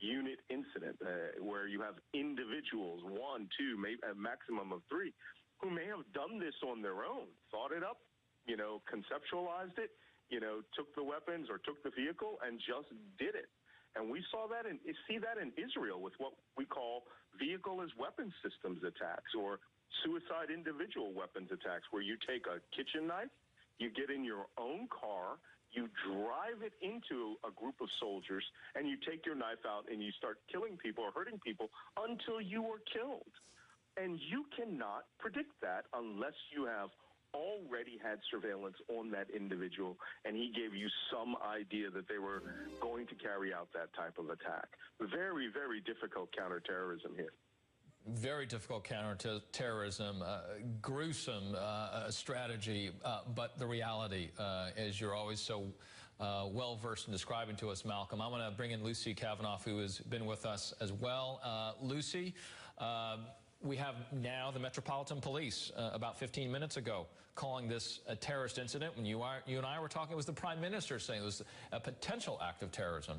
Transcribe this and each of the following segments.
unit incident where you have individuals, one, two, maybe a maximum of three, who may have done this on their own, thought it up, conceptualized it, took the weapons or took the vehicle and just did it. And we see that in Israel with what we call vehicle as weapons systems attacks or suicide individual weapons attacks, where you take a kitchen knife, you get in your own car, you drive it into a group of soldiers, and you take your knife out and you start killing people or hurting people until you are killed. And you cannot predict that unless you have already had surveillance on that individual and he gave you some idea that they were going to carry out that type of attack. Very, very difficult counterterrorism here. Very difficult counterterrorism, gruesome strategy, but the reality, as you're always so well-versed in describing to us, Malcolm. I want to bring in Lucy Kavanaugh, who has been with us as well. Lucy, we have now the Metropolitan Police about 15 minutes ago calling this a terrorist incident. When you and I were talking, it was the Prime Minister saying it was a potential act of terrorism.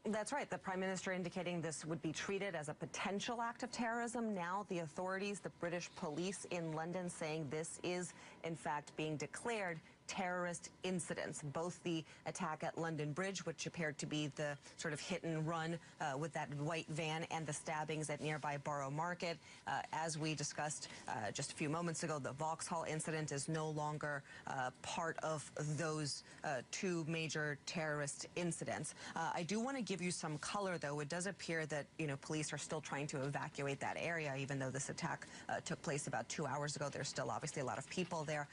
That's right. The Prime Minister indicating this would be treated as a potential act of terrorism. Now the authorities, the British police in London, saying this is, in fact, being declared terrorist incidents. Both the attack at London Bridge, which appeared to be the sort of hit and run with that white van, and the stabbings at nearby Borough Market. As we discussed just a few moments ago, the Vauxhall incident is no longer part of those two major terrorist incidents. I do want to give you some color, though. It does appear that, police are still trying to evacuate that area, even though this attack took place about 2 hours ago. There's still obviously a lot of people there.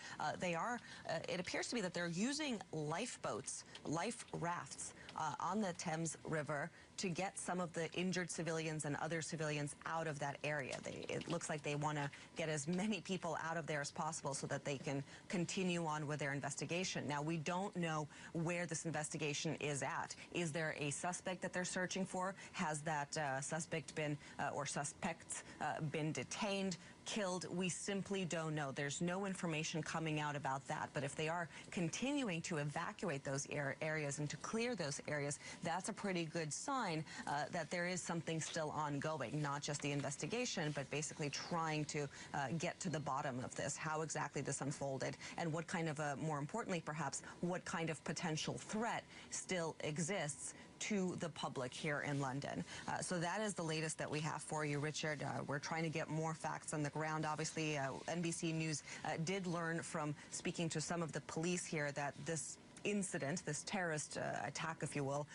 It appears to be that they're using lifeboats, life rafts on the Thames River to get some of the injured civilians and other civilians out of that area. It looks like they want to get as many people out of there as possible so that they can continue on with their investigation. Now, we don't know where this investigation is at. Is there a suspect that they're searching for? Has that suspect been, or suspects been detained, killed? We simply don't know. There's no information coming out about that. But if they are continuing to evacuate those areas and to clear those areas, that's a pretty good sign that there is something still ongoing, not just the investigation, but basically trying to get to the bottom of this, how exactly this unfolded, and what kind of, more importantly perhaps, what kind of potential threat still exists to the public here in London. So that is the latest that we have for you, Richard. We're trying to get more facts on the ground. Obviously, NBC News did learn from speaking to some of the police here that this incident, this terrorist attack, if you will,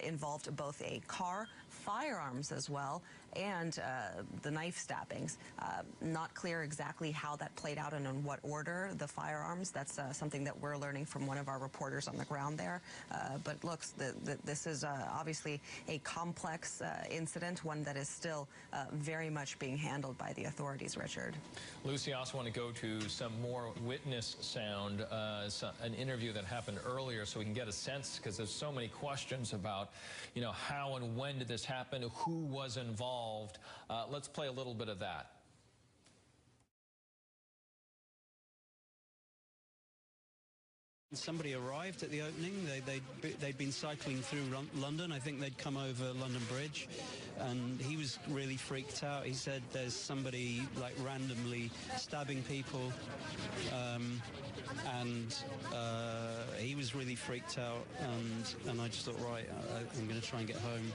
involved both a car, firearms as well, and the knife stabbings. Not clear exactly how that played out and in what order. The firearms, that's something that we're learning from one of our reporters on the ground there. But looks, this is obviously a complex incident, one that is still very much being handled by the authorities, Richard. Lucy, I also want to go to some more witness sound, an interview that happened earlier, so we can get a sense, because there's so many questions about, how and when did this happen, who was involved. Let's play a little bit of that. Somebody arrived at the opening. They'd been cycling through London. I think they'd come over London Bridge, and he was really freaked out. He said there's somebody like randomly stabbing people, and he was really freaked out, and I just thought, right, I'm going to try and get home.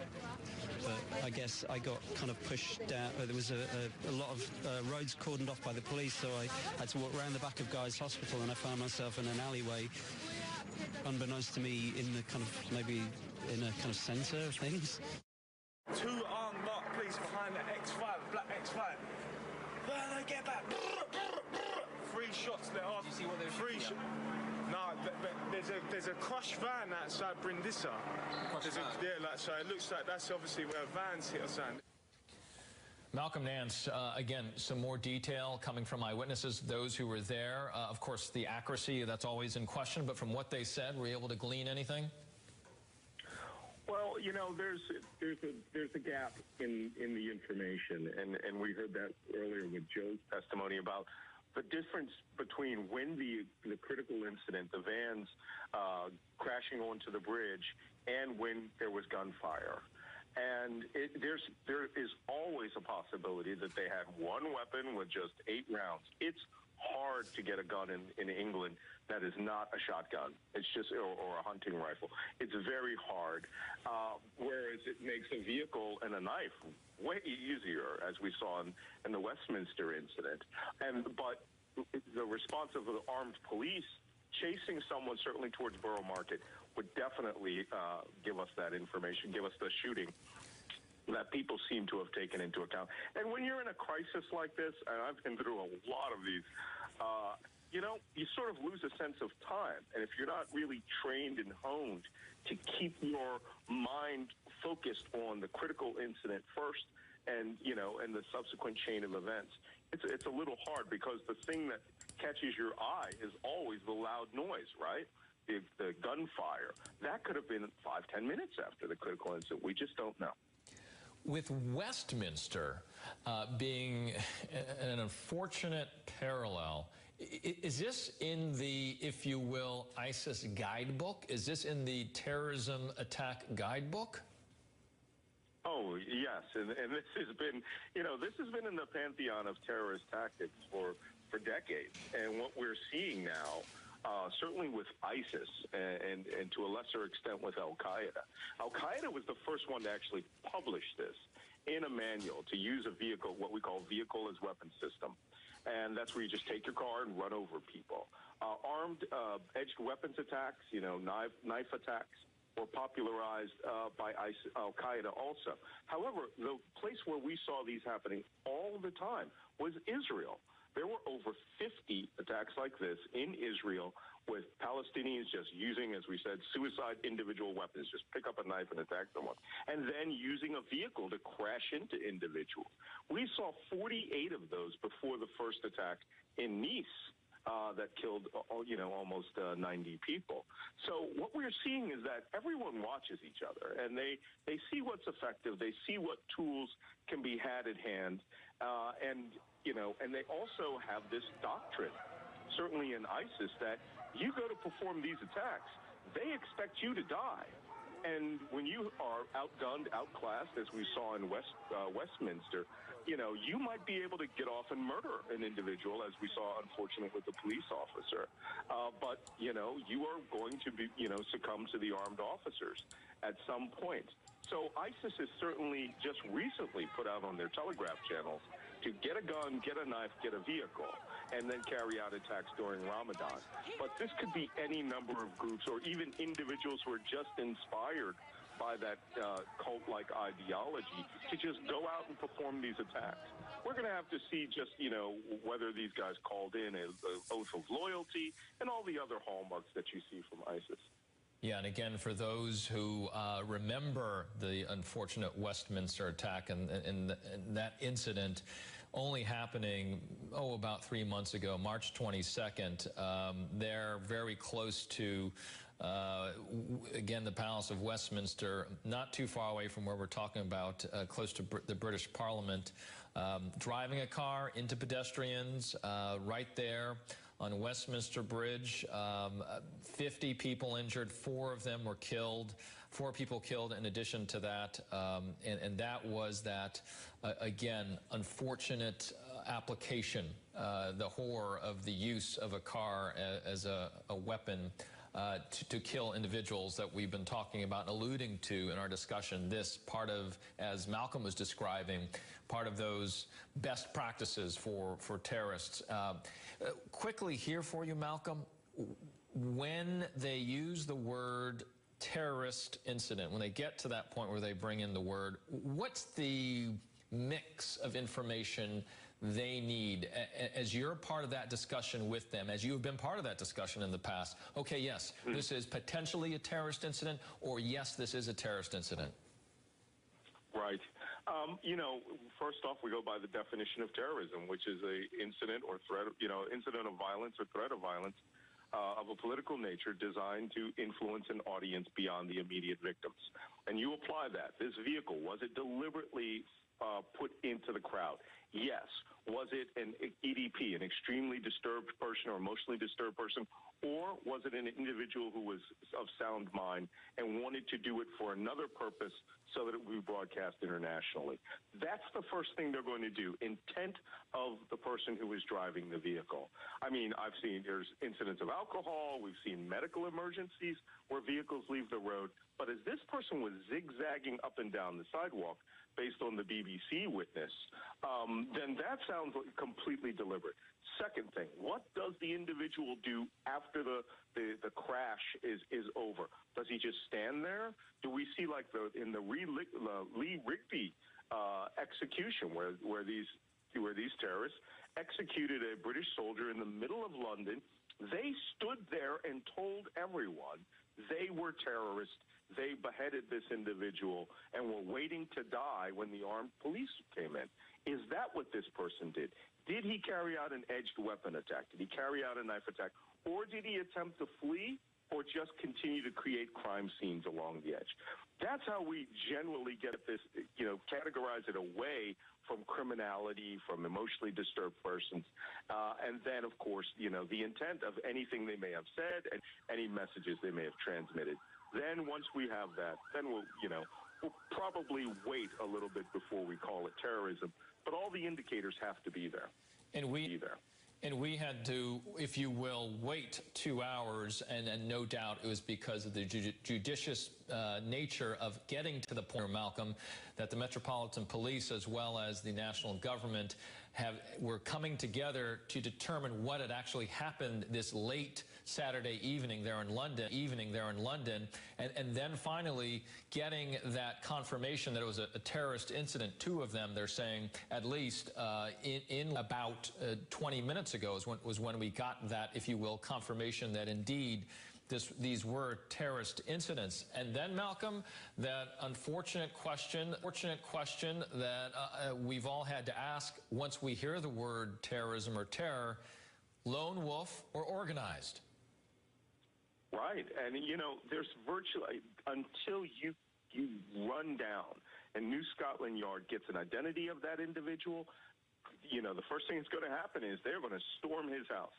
But I guess I got kind of pushed down. There was a lot of roads cordoned off by the police, so I had to walk around the back of Guy's Hospital, and I found myself in an alleyway, unbeknownst to me, in the kind of, maybe in a kind of centre of things. Two armed marked police behind the X5, black X5. Well, they get back. 3 shots let off. Did you see what they were shooting at? No, but there's a crushed van outside Brindisa. Yeah, so it looks like that's obviously where vans hit or something. Malcolm Nance, again, some more detail coming from eyewitnesses, those who were there. Of course, the accuracy, that's always in question, but from what they said, were you able to glean anything? Well, there's a gap in the information, and we heard that earlier with Joe's testimony about the difference between when the critical incident, the vans crashing onto the bridge, and when there was gunfire. And there is always a possibility that they had one weapon with just 8 rounds. It's hard to get a gun in England that is not a shotgun. It's just, or a hunting rifle. It's very hard. Whereas it makes a vehicle and a knife way easier, as we saw in the Westminster incident. But the response of the armed police chasing someone, certainly towards Borough Market, would definitely give us that information, give us the shooting that people seem to have taken into account. And when you're in a crisis like this, and I've been through a lot of these, you sort of lose a sense of time. And if you're not really trained and honed to keep your mind focused on the critical incident first and the subsequent chain of events, it's a little hard, because the thing that catches your eye is always the loud noise, right? The gunfire. That could have been 5-10 minutes after the critical incident. We just don't know. With Westminster being an unfortunate parallel, is this in the, if you will, ISIS guidebook? Is this in the terrorism attack guidebook? Oh, yes. And this has been, this has been in the pantheon of terrorist tactics for decades. And what we're seeing now, certainly with ISIS and to a lesser extent with Al-Qaeda. Al-Qaeda was the first one to actually publish this in a manual, to use a vehicle, what we call vehicle as weapon system. And that's where you just take your car and run over people. Armed edged weapons attacks, knife attacks, were popularized by Al-Qaeda also. However, the place where we saw these happening all the time was Israel. There were over 50 attacks like this in Israel, with Palestinians just using, as we said, suicide individual weapons, just pick up a knife and attack someone, and then using a vehicle to crash into individuals. We saw 48 of those before the first attack in Nice that killed, almost 90 people. So what we're seeing is that everyone watches each other, and they see what's effective. They see what tools can be had at hand, and they also have this doctrine, certainly in ISIS, that you go to perform these attacks, they expect you to die. And when you are outgunned, outclassed, as we saw in Westminster, you might be able to get off and murder an individual, as we saw, unfortunately, with the police officer. But you are going to be, succumb to the armed officers at some point. So ISIS has certainly just recently put out on their Telegraph channels to get a gun, get a knife, get a vehicle, and then carry out attacks during Ramadan. But this could be any number of groups, or even individuals who are just inspired by that cult-like ideology to just go out and perform these attacks. We're going to have to see just, whether these guys called in an oath of loyalty and all the other hallmarks that you see from ISIS. Yeah, and again, for those who remember the unfortunate Westminster attack and that incident only happening, about 3 months ago, March 22nd, they're very close to, again, the Palace of Westminster, not too far away from where we're talking about, close to the British Parliament, driving a car into pedestrians right there on Westminster Bridge. 50 people injured, 4 of them were killed, 4 people killed in addition to that. And that was that, again, unfortunate application, the horror of the use of a car as a weapon to kill individuals that we've been talking about and alluding to in our discussion. This part of, as Malcolm was describing, part of those best practices for terrorists. Quickly here for you, Malcolm, when they use the word terrorist incident, when they get to that point where they bring in the word, what's the mix of information they need as you're part of that discussion with them, as you have been part of that discussion in the past? Okay, yes, this is potentially a terrorist incident, or yes, this is a terrorist incident. Right. First off, we go by the definition of terrorism, which is a incident or threat, incident of violence or threat of violence of a political nature designed to influence an audience beyond the immediate victims. And you apply that. This vehicle, was it deliberately put into the crowd? Yes. Was it an EDP, an extremely disturbed person or emotionally disturbed person, Or was it an individual who was of sound mind and wanted to do it for another purpose so that it would be broadcast internationally? That's the first thing they're going to do, intent of the person who is driving the vehicle. I mean, I've seen there's incidents of alcohol. We've seen medical emergencies where vehicles leave the road. But as this person was zigzagging up and down the sidewalk, based on the BBC witness, then that sounds like completely deliberate. Second thing, what does the individual do after the crash is over? Does he just stand there? Do we see like in the Lee Rigby execution where these terrorists executed a British soldier in the middle of London? They stood there and told everyone they were terrorists. They beheaded this individual and were waiting to die when the armed police came in. Is that what this person did? Did he carry out an edged weapon attack? Did he carry out a knife attack? Or did he attempt to flee or just continue to create crime scenes along the edge? That's how we generally get at this, categorize it away from criminality, from emotionally disturbed persons. And then, of course, the intent of anything they may have said and any messages they may have transmitted. Then once we have that, then we'll probably wait a little bit before we call it terrorism. But all the indicators have to be there. And we had to, if you will, wait 2 hours, and no doubt it was because of the judicious nature of getting to the point, Malcolm, that the Metropolitan Police as well as the national government were coming together to determine what had actually happened this late Saturday evening there in London, and then finally getting that confirmation that it was a terrorist incident. 2 of them, they're saying, at least in about 20 minutes ago was when we got that, if you will, confirmation that indeed these were terrorist incidents. And then, Malcolm, that unfortunate question that we've all had to ask once we hear the word terrorism or terror: lone wolf or organized? Right. And, there's virtually, until you run down and New Scotland Yard gets an identity of that individual, the first thing that's going to happen is they're going to storm his house.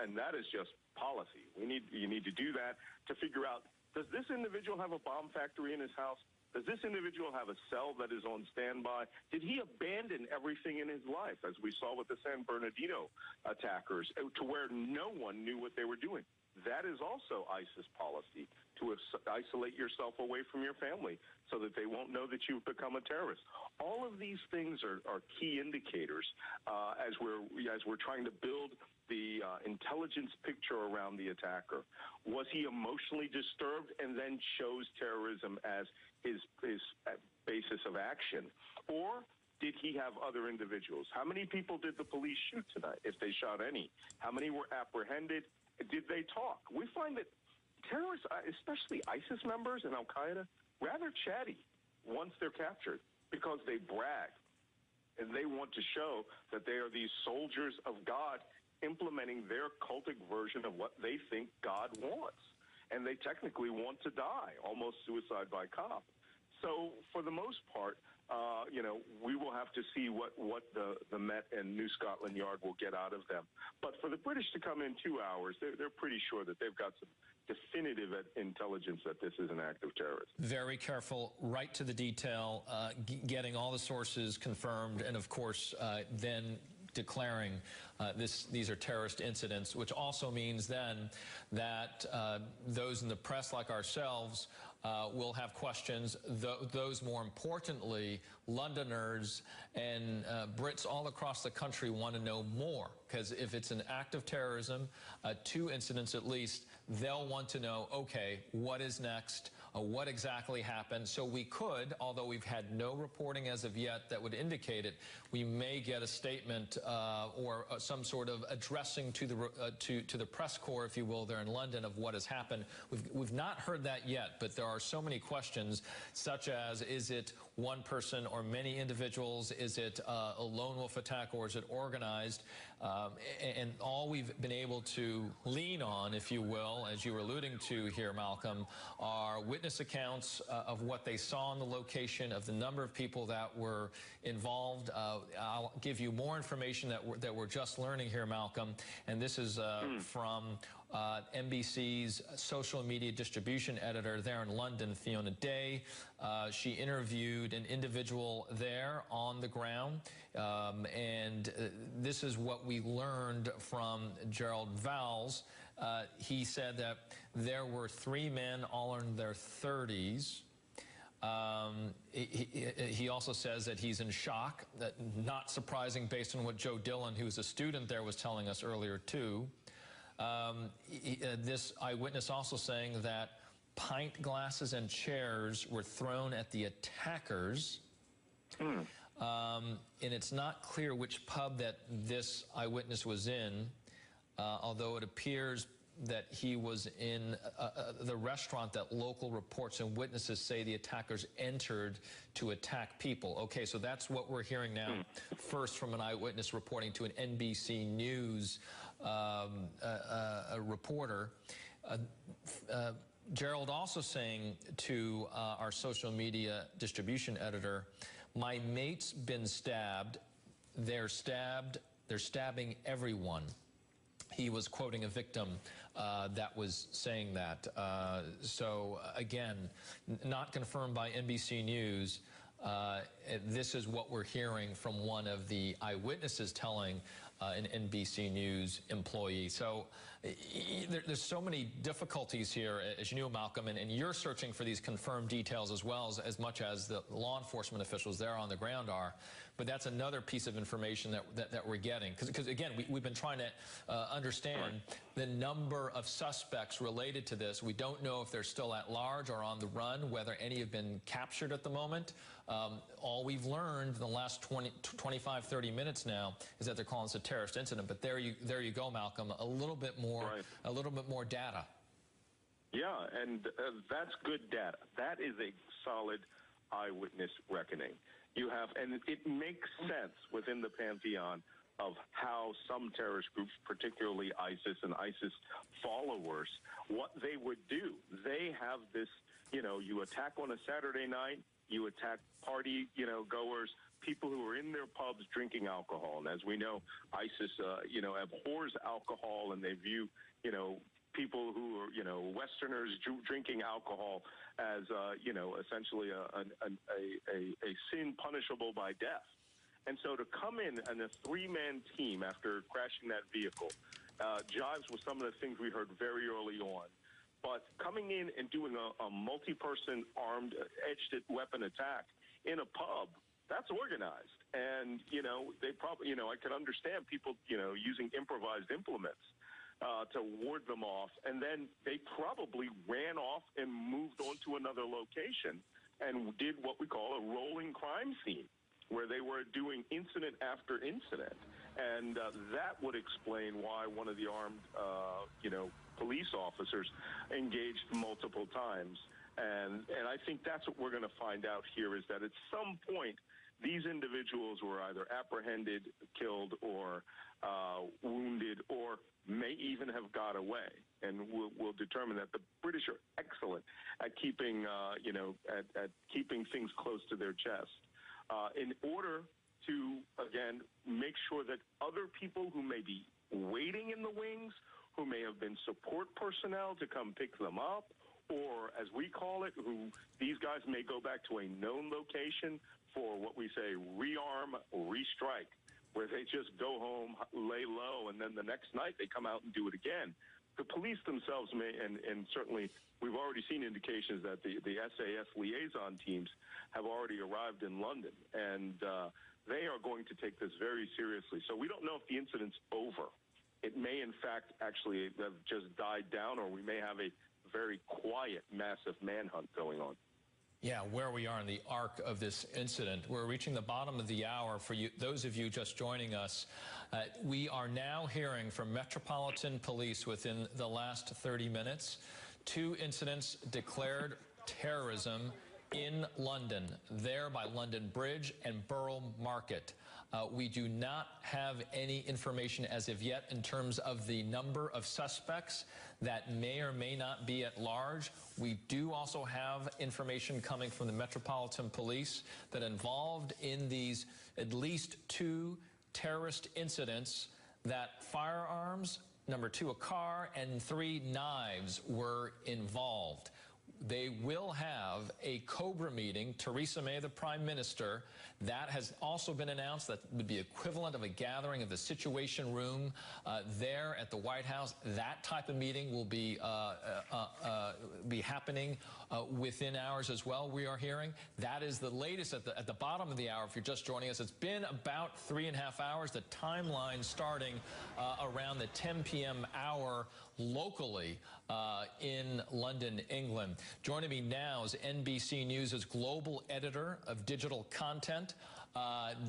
And that is just policy. You need to do that to figure out, does this individual have a bomb factory in his house? Does this individual have a cell that is on standby? Did he abandon everything in his life, as we saw with the San Bernardino attackers, to where no one knew what they were doing? That is also ISIS policy, to isolate yourself away from your family so that they won't know that you've become a terrorist. All of these things are key indicators as we're trying to build the intelligence picture around the attacker. Was he emotionally disturbed and then chose terrorism as his basis of action? Or did he have other individuals? How many people did the police shoot tonight, if they shot any? How many were apprehended? Did they talk? We find that terrorists, especially ISIS members and Al-Qaeda, rather chatty once they're captured because they brag and they want to show that they are these soldiers of God implementing their cultic version of what they think God wants. And they technically want to die, almost suicide by cop. So for the most part, we will have to see what the Met and New Scotland Yard will get out of them. But for the British to come in 2 hours, they're pretty sure that they've got some definitive intelligence that this is an act of terrorism. Very careful, right to the detail, getting all the sources confirmed, and of course then declaring these are terrorist incidents, which also means then that those in the press like ourselves will have questions. Those, more importantly, Londoners and Brits all across the country want to know more, because if it's an act of terrorism, 2 incidents at least, they'll want to know, okay, what is next? What exactly happened? So we could, although we've had no reporting as of yet that would indicate it, we may get a statement or some sort of addressing to the press corps, if you will, there in London, of what has happened. We've not heard that yet, but there are so many questions, such as, is it one person or many individuals? Is it a lone wolf attack, or is it organized? And all we've been able to lean on, if you will, as you were alluding to here, Malcolm, are witness accounts of what they saw on the location, of the number of people that were involved. I'll give you more information that we're just learning here, Malcolm, and this is from NBC's social media distribution editor there in London, Fiona Day. She interviewed an individual there on the ground, and this is what we learned from Gerald Vowles. He said that there were 3 men, all in their 30s. He also says that he's in shock, that not surprising based on what Joe Dillon, who's a student there, was telling us earlier too. This eyewitness also saying that pint glasses and chairs were thrown at the attackers. And it's not clear which pub that this eyewitness was in, although it appears that he was in the restaurant that local reports and witnesses say the attackers entered to attack people. Okay, so that's what we're hearing now, first from an eyewitness reporting to an NBC News a reporter. Gerald also saying to our social media distribution editor, my mate's been stabbed, they're stabbing everyone. He was quoting a victim that was saying that. So again, not confirmed by NBC News. This is what we're hearing from one of the eyewitnesses telling an NBC News employee. So there's so many difficulties here, as you know, Malcolm, and you're searching for these confirmed details as well as much as the law enforcement officials there on the ground are. But that's another piece of information that we're getting. Because again, we've been trying to understand the number of suspects related to this. We don't know if they're still at large or on the run, whether any have been captured at the moment. All we've learned in the last 25, 30 minutes now is that they're calling this a terrorist incident. But there you go, Malcolm. A little bit more, a little bit more data. Yeah, and that's good data. That is a solid eyewitness reckoning. You have, and it makes sense within the pantheon of how some terrorist groups, particularly ISIS and ISIS followers, what they would do. They have this, you attack on a Saturday night, you attack party, goers, people who are in their pubs drinking alcohol. And as we know, ISIS, abhors alcohol, and they view, people who are, Westerners drinking alcohol as, essentially a sin punishable by death. And so to come in a 3-man team after crashing that vehicle jives with some of the things we heard very early on. But coming in and doing a multi-person armed, edged weapon attack in a pub, that's organized. And, they probably, I could understand people, using improvised implements to ward them off. And then they probably ran off and moved on to another location and did what we call a rolling crime scene, where they were doing incident after incident. And that would explain why one of the armed, police officers engaged multiple times. And I think that's what we're going to find out here, is that at some point, these individuals were either apprehended, killed, or wounded, or may even have got away. And we'll determine that. The British are excellent at keeping, at keeping things close to their chest. In order to, again, make sure that other people who may be waiting in the wings, who may have been support personnel to come pick them up, or as we call it, who these guys may go back to a known location for what we say rearm, restrike, where they just go home, lay low, and then the next night they come out and do it again. The police themselves may, and certainly we've already seen indications that the SAS liaison teams have already arrived in London, and they are going to take this very seriously. So we don't know if the incident's over. It may, in fact, actually have just died down, or we may have a very quiet, massive manhunt going on. Yeah, where we are in the arc of this incident. We're reaching the bottom of the hour. For you, those of you just joining us, we are now hearing from Metropolitan Police within the last 30 minutes, 2 incidents declared terrorism in London, there by London Bridge and Borough Market. We do not have any information as of yet in terms of the number of suspects that may or may not be at large. We do also have information coming from the Metropolitan Police that involved in these at least 2 terrorist incidents, that firearms Number 2, a car, and 3, knives were involved. They will have a COBRA meeting. Theresa May, the Prime Minister, that has also been announced. That would be equivalent of a gathering of the Situation Room there at the White House. That type of meeting will be happening within hours as well, we are hearing. That is the latest at the bottom of the hour. If you're just joining us, it's been about 3.5 hours. The timeline starting around the 10 p.m. hour locally in London, England. Joining me now is NBC News' global editor of digital content.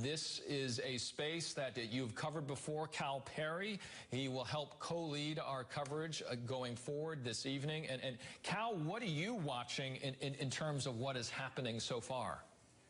This is a space that you've covered before, Cal Perry. He will help co-lead our coverage going forward this evening. And Cal, what are you watching in terms of what is happening so far?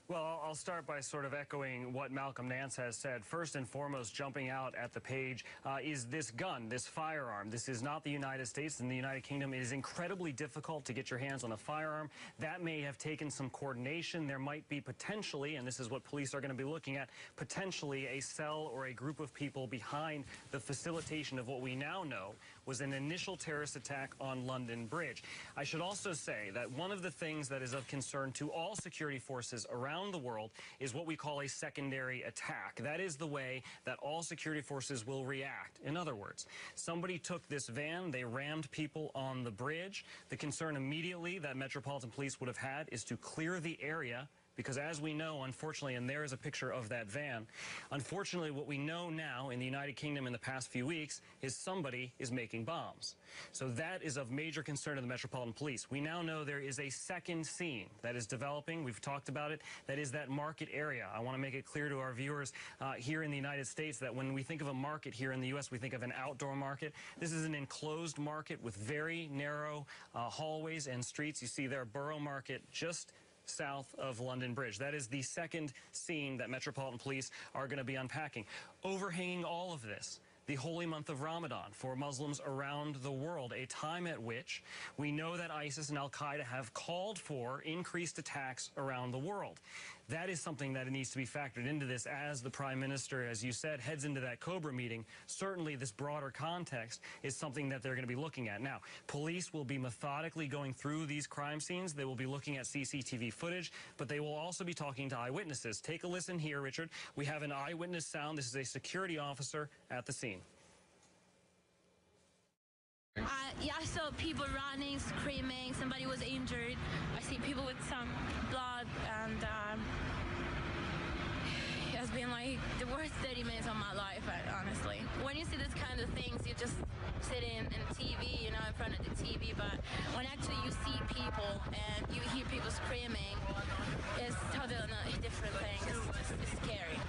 Well, I'll start by sort of echoing what Malcolm Nance has said. First and foremost, jumping out at the page is this gun, this firearm. This is not the United States. In the United Kingdom, it is incredibly difficult to get your hands on a firearm. That may have taken some coordination. There might be potentially, and this is what police are going to be looking at, potentially a cell or a group of people behind the facilitation of what we now know was an initial terrorist attack on London Bridge. I should also say that one of the things that is of concern to all security forces around the world is what we call a secondary attack. That is the way that all security forces will react. In other words, somebody took this van, they rammed people on the bridge. The concern immediately that Metropolitan Police would have had is to clear the area, because as we know, unfortunately, and there is a picture of that van, unfortunately, what we know now in the United Kingdom in the past few weeks is somebody is making bombs. So that is of major concern to the Metropolitan Police. We now know there is a second scene that is developing. We've talked about it. That is that market area. I want to make it clear to our viewers here in the United States that when we think of a market here in the U.S., we think of an outdoor market. This is an enclosed market with very narrow hallways and streets. You see there, Borough Market, just south of London Bridge. That is the second scene that Metropolitan Police are going to be unpacking. Overhanging all of this, the holy month of Ramadan for Muslims around the world, a time at which we know that ISIS and Al-Qaeda have called for increased attacks around the world. That is something that needs to be factored into this as the Prime Minister, as you said, heads into that COBRA meeting. Certainly this broader context is something that they're going to be looking at. Now, police will be methodically going through these crime scenes. They will be looking at CCTV footage, but they will also be talking to eyewitnesses. Take a listen here, Richard. We have an eyewitness sound. This is a security officer at the scene. Yeah, I saw people running, screaming. Somebody was injured. I see people with some blood, and it has been like the worst 30 minutes of my life, honestly. When you see this kind of things, you just sit in TV, you know, in front of the TV, but when actually you see people and you hear people screaming, it's totally a different thing. It's scary.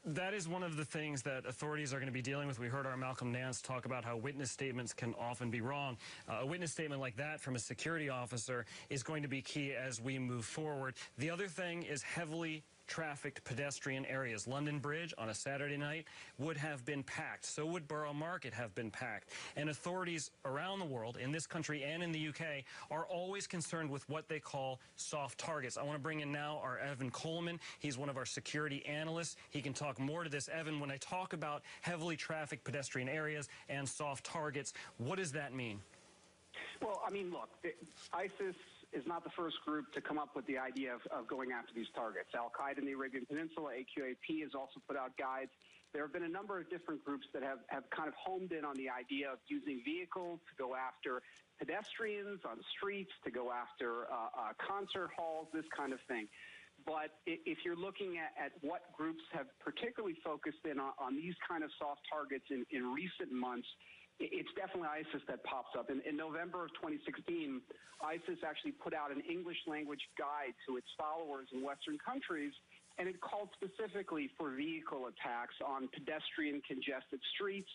That is one of the things that authorities are going to be dealing with. We heard our Malcolm Nance talk about how witness statements can often be wrong. A witness statement like that from a security officer is going to be key as we move forward. The other thing is heavily trafficked pedestrian areas. London Bridge on a Saturday night would have been packed. So would Borough Market have been packed. And authorities around the world, in this country and in the UK, are always concerned with what they call soft targets. I want to bring in now our Evan Coleman. He's one of our security analysts. He can talk more to this. Evan, when I talk about heavily trafficked pedestrian areas and soft targets, what does that mean? Well, I mean, look, ISIS is not the first group to come up with the idea of going after these targets. Al-Qaeda in the Arabian Peninsula, AQAP, has also put out guides. There have been a number of different groups that have kind of homed in on the idea of using vehicles to go after pedestrians on streets, to go after concert halls, this kind of thing. But if you're looking at what groups have particularly focused in on these kind of soft targets in recent months, it's definitely ISIS that pops up. In November of 2016, ISIS actually put out an English-language guide to its followers in Western countries, and it called specifically for vehicle attacks on pedestrian congested streets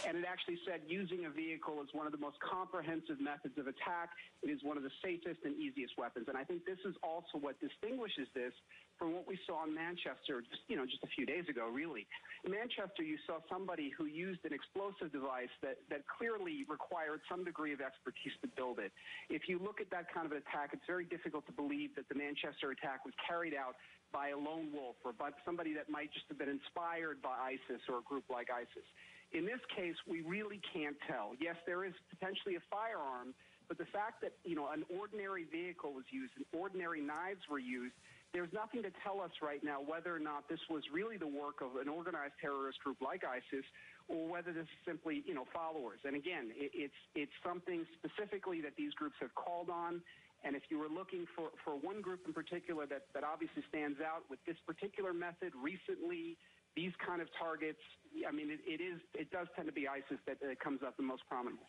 And it actually said using a vehicle is one of the most comprehensive methods of attack. It is one of the safest and easiest weapons. And I think this is also what distinguishes this from what we saw in Manchester just a few days ago, really. In Manchester, you saw somebody who used an explosive device that clearly required some degree of expertise to build it. If you look at that kind of an attack, it's very difficult to believe that the Manchester attack was carried out by a lone wolf or by somebody that might just have been inspired by ISIS or a group like ISIS. In this case, we really can't tell. Yes, there is potentially a firearm, but the fact that, an ordinary vehicle was used and ordinary knives were used, there's nothing to tell us right now whether or not this was really the work of an organized terrorist group like ISIS or whether this is simply, followers. And again, it's something specifically that these groups have called on. And if you were looking for one group in particular that obviously stands out with this particular method recently, these kind of targets, I mean, it does tend to be ISIS that comes up the most prominently.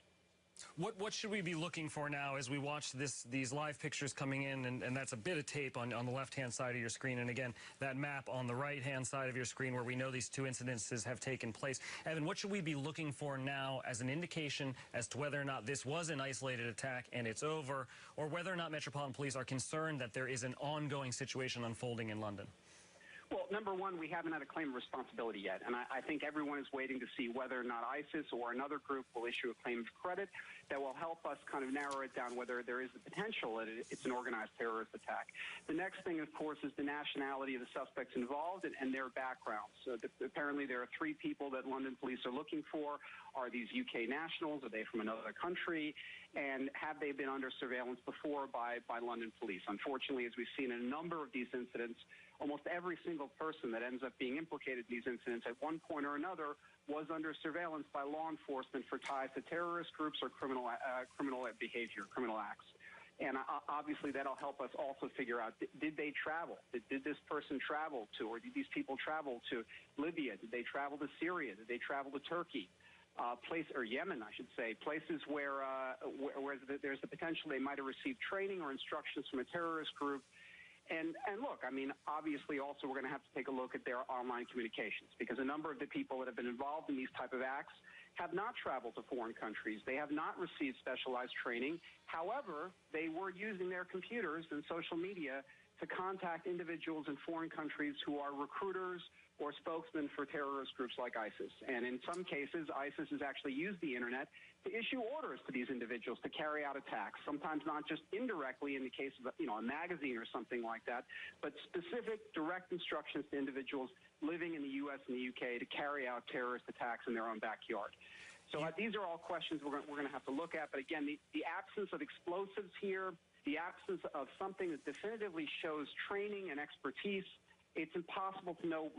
What should we be looking for now as we watch these live pictures coming in, and that's a bit of tape on the left-hand side of your screen, and again, that map on the right-hand side of your screen where we know these two incidences have taken place. Evan, what should we be looking for now as an indication as to whether or not this was an isolated attack and it's over, or whether or not Metropolitan Police are concerned that there is an ongoing situation unfolding in London? Well, number one, we haven't had a claim of responsibility yet, and I think everyone is waiting to see whether or not ISIS or another group will issue a claim of credit that will help us kind of narrow it down whether there is the potential that it's an organized terrorist attack. The next thing, of course, is the nationality of the suspects involved and their backgrounds. So apparently there are 3 people that London police are looking for. Are these UK nationals? Are they from another country? And have they been under surveillance before by London police? Unfortunately, as we've seen in a number of these incidents, almost every single person that ends up being implicated in these incidents at one point or another was under surveillance by law enforcement for ties to terrorist groups or criminal behavior, criminal acts. And obviously that'll help us also figure out, did they travel? Did this person travel to, or did these people travel to Libya? Did they travel to Syria? Did they travel to Turkey? Or Yemen, I should say, places where there's the potential they might have received training or instructions from a terrorist group. And look, I mean, obviously also we're going to have to take a look at their online communications because a number of the people that have been involved in these type of acts have not traveled to foreign countries. They have not received specialized training. However, they were using their computers and social media to contact individuals in foreign countries who are recruiters or spokesmen for terrorist groups like ISIS. And in some cases, ISIS has actually used the internet to issue orders to these individuals to carry out attacks, sometimes not just indirectly in the case of, a magazine or something like that, but specific direct instructions to individuals living in the U.S. and the U.K. to carry out terrorist attacks in their own backyard. So these are all questions we're going to have to look at. But again, the absence of explosives here, the absence of something that definitively shows training and expertise, it's impossible to know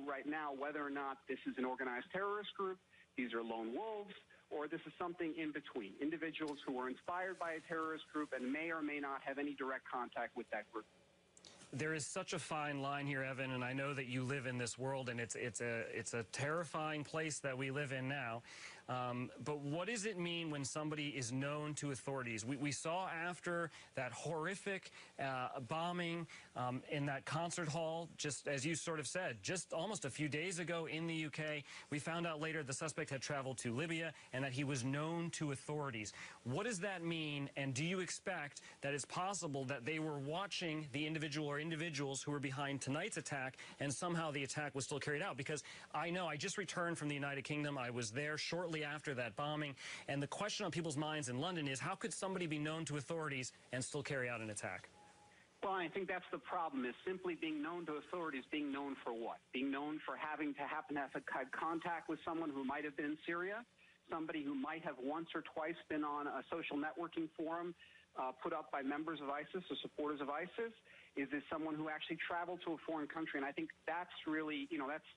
right now whether or not this is an organized terrorist group, these are lone wolves, or this is something in between, individuals who were inspired by a terrorist group and may or may not have any direct contact with that group. There is such a fine line here, Evan, and I know that you live in this world, and it's a terrifying place that we live in now. But what does it mean when somebody is known to authorities? We saw after that horrific bombing in that concert hall, just as you sort of said, just almost a few days ago in the UK, we found out later the suspect had traveled to Libya and that he was known to authorities. What does that mean, and do you expect that it's possible that they were watching the individual or individuals who were behind tonight's attack and somehow the attack was still carried out? Because I know I just returned from the United Kingdom. I was there shortly after that bombing, and the question on people's minds in London is, how could somebody be known to authorities and still carry out an attack? Well, I think that's the problem, is simply being known to authorities. Being known for what? Being known for having to happen to have had contact with someone who might have been in Syria, somebody who might have once or twice been on a social networking forum put up by members of ISIS or supporters of ISIS. Is this someone who actually traveled to a foreign country? And I think that's really,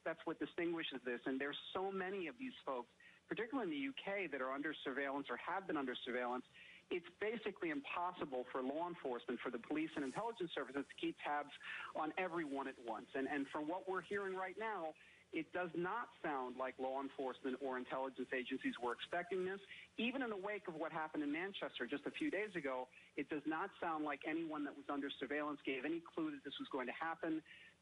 that's what distinguishes this. And there's so many of these folks, particularly in the UK, that are under surveillance or have been under surveillance. It's basically impossible for law enforcement, for the police and intelligence services to keep tabs on everyone at once. And from what we're hearing right now, it does not sound like law enforcement or intelligence agencies were expecting this. Even in the wake of what happened in Manchester just a few days ago, it does not sound like anyone that was under surveillance gave any clue that this was going to happen.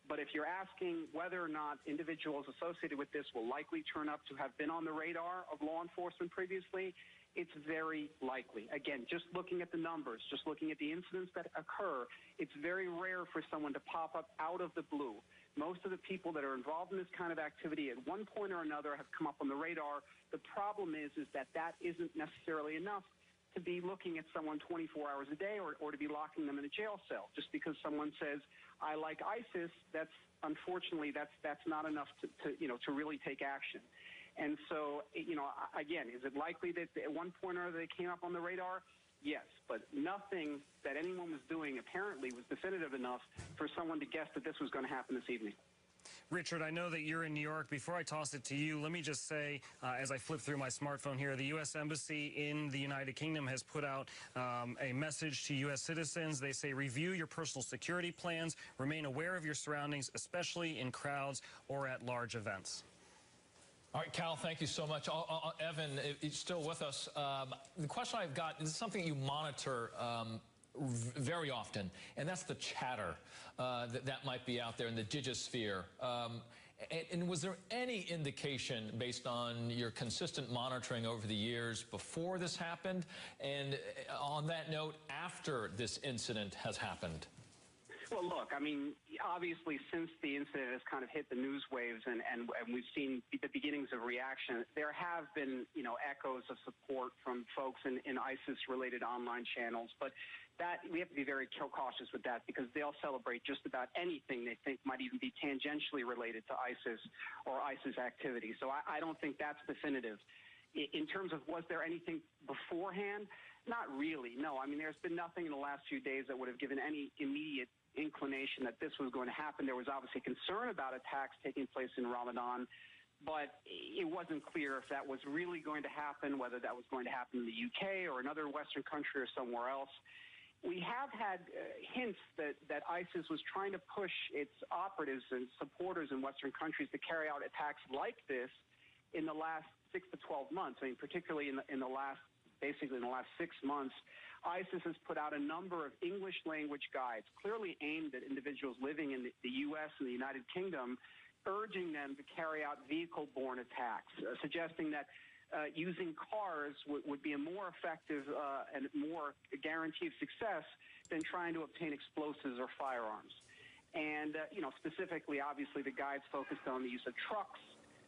But if you're asking whether or not individuals associated with this will likely turn up to have been on the radar of law enforcement previously, it's very likely. Again, just looking at the numbers, just looking at the incidents that occur, it's very rare for someone to pop up out of the blue. Most of the people that are involved in this kind of activity at one point or another have come up on the radar. The problem is that isn't necessarily enough to be looking at someone 24 hours a day or to be locking them in a jail cell. Just because someone says, I like ISIS, unfortunately, that's not enough to really take action. And so, again, is it likely that at one point or another they came up on the radar? Yes, but nothing that anyone was doing apparently was definitive enough for someone to guess that this was going to happen this evening. Richard, I know that you're in New York. Before I toss it to you, let me just say, as I flip through my smartphone here, the U.S. Embassy in the United Kingdom has put out a message to U.S. citizens. They say, review your personal security plans, remain aware of your surroundings, especially in crowds or at large events. All right, Cal, thank you so much. Evan, it's still with us. The question I've got is something you monitor very often, and that's the chatter that might be out there in the digisphere. And was there any indication, based on your consistent monitoring over the years, before this happened, and on that note, after this incident has happened? Well, look, I mean, obviously, since the incident has kind of hit the news waves and we've seen the beginnings of reaction, there have been, echoes of support from folks in ISIS-related online channels. But that we have to be very cautious with that because they'll celebrate just about anything they think might even be tangentially related to ISIS or ISIS activity. So I don't think that's definitive. In terms of was there anything beforehand? Not really, no. I mean, there's been nothing in the last few days that would have given any immediate inclination that this was going to happen. There was obviously concern about attacks taking place in Ramadan, but it wasn't clear if that was really going to happen, whether that was going to happen in the UK or another Western country or somewhere else. We have had hints that ISIS was trying to push its operatives and supporters in Western countries to carry out attacks like this in the last 6 to 12 months. I mean, particularly in the last 6 months, ISIS has put out a number of English language guides clearly aimed at individuals living in the U.S. and the United Kingdom, urging them to carry out vehicle-borne attacks, suggesting that using cars would be a more effective and more guarantee of success than trying to obtain explosives or firearms. And, specifically, obviously, the guides focused on the use of trucks,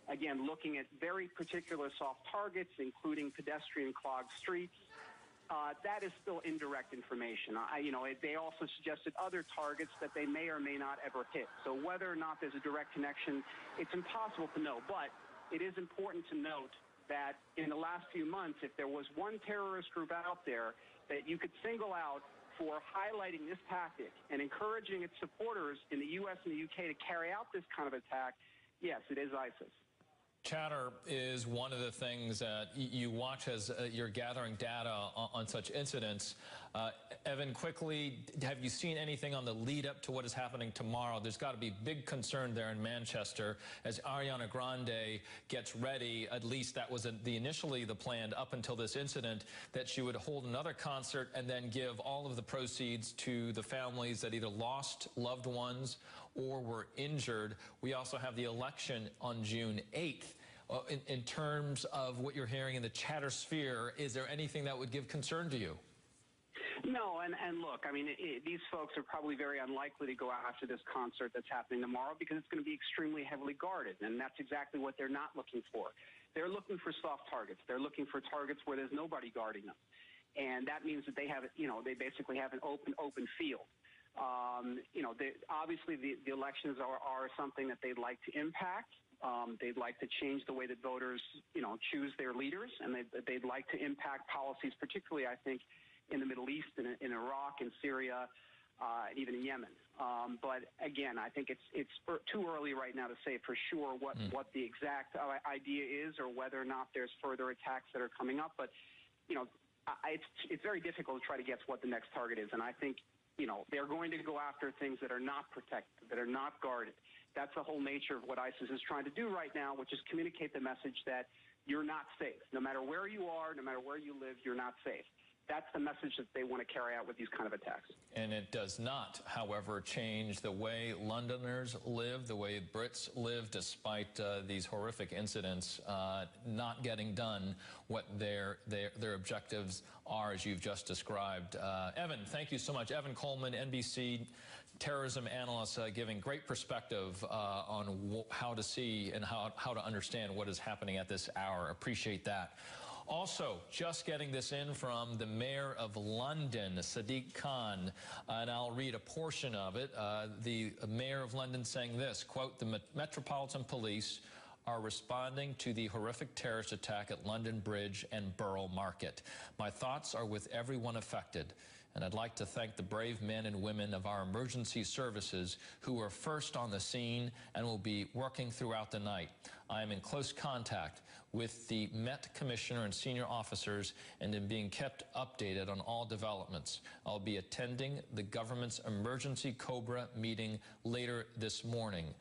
again, looking at very particular soft targets, including pedestrian-clogged streets. That is still indirect information. They also suggested other targets that they may or may not ever hit. So whether or not there's a direct connection, it's impossible to know. But it is important to note that in the last few months, if there was one terrorist group out there that you could single out for highlighting this tactic and encouraging its supporters in the U.S. and the U.K. to carry out this kind of attack, yes, it is ISIS. Chatter is one of the things that you watch as you're gathering data on such incidents. Evan, quickly, have you seen anything on the lead up to what is happening tomorrow? There's got to be big concern there in Manchester as Ariana Grande gets ready. At least that was initially the plan up until this incident, that she would hold another concert and then give all of the proceeds to the families that either lost loved ones or were injured. We also have the election on June 8th. In terms of what you're hearing in the chatter sphere, is there anything that would give concern to you? No, and look, I mean, these folks are probably very unlikely to go after this concert that's happening tomorrow because it's going to be extremely heavily guarded, and that's exactly what they're not looking for. They're looking for soft targets. They're looking for targets where there's nobody guarding them, and that means that they have, they basically have an open field. Obviously the elections are something that they'd like to impact. They'd like to change the way that voters, choose their leaders, and they'd like to impact policies, particularly, I think, in the Middle East, in Iraq, in Syria, even in Yemen. But again, I think it's too early right now to say for sure what the exact idea is or whether or not there's further attacks that are coming up. But, it's very difficult to try to guess what the next target is. And I think, they're going to go after things that are not protected, that are not guarded. That's the whole nature of what ISIS is trying to do right now, which is communicate the message that you're not safe. No matter where you are, no matter where you live, you're not safe. that's the message that they want to carry out with these kind of attacks. And it does not, however, change the way Londoners live, the way Brits live, despite these horrific incidents not getting done what their objectives are, as you've just described. Evan, thank you so much. Evan Coleman, NBC terrorism analyst, giving great perspective on how to see and how to understand what is happening at this hour. Appreciate that. Also, just getting this in from the mayor of London, Sadiq Khan, and I'll read a portion of it. The mayor of London saying this, quote, "The Metropolitan Police are responding to the horrific terrorist attack at London Bridge and Borough Market. My thoughts are with everyone affected, and I'd like to thank the brave men and women of our emergency services who were first on the scene and will be working throughout the night. I am in close contact with the Met Commissioner and senior officers and am being kept updated on all developments. I'll be attending the government's emergency COBRA meeting later this morning.